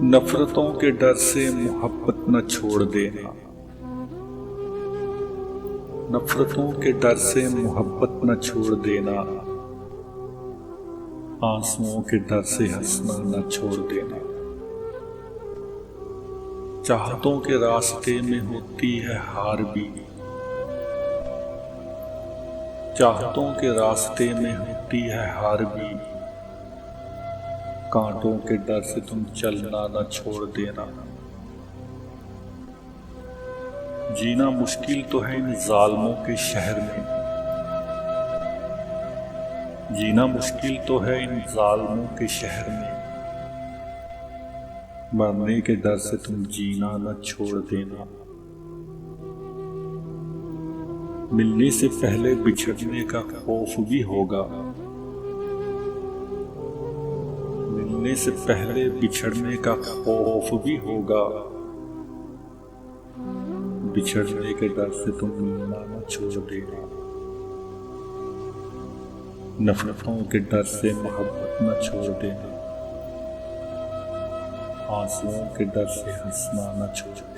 नफरतों के डर से मोहब्बत न छोड़ देना। नफरतों के डर से मोहब्बत न छोड़ देना। आंसुओं के डर से हंसना न छोड़ देना। चाहतों के रास्ते में होती है हार भी। चाहतों के रास्ते में होती है हार भी। कांटों के डर से तुम चलना न छोड़ देना। जीना मुश्किल तो है इन जालिमों के शहर में। जीना मुश्किल तो है इन जालिमों के शहर में। मरने के डर से तुम जीना न छोड़ देना। मिलने से पहले बिछड़ने का खौफ भी होगा। मिलने से पहले बिछड़ने का खौफ भी होगा। बिछड़ने के डर से तुम मिलना न छोड़ देना। नफरतों के डर से मोहब्बत न छोड़ देना। आंसुओं के डर से हंसना न छोड़ देना।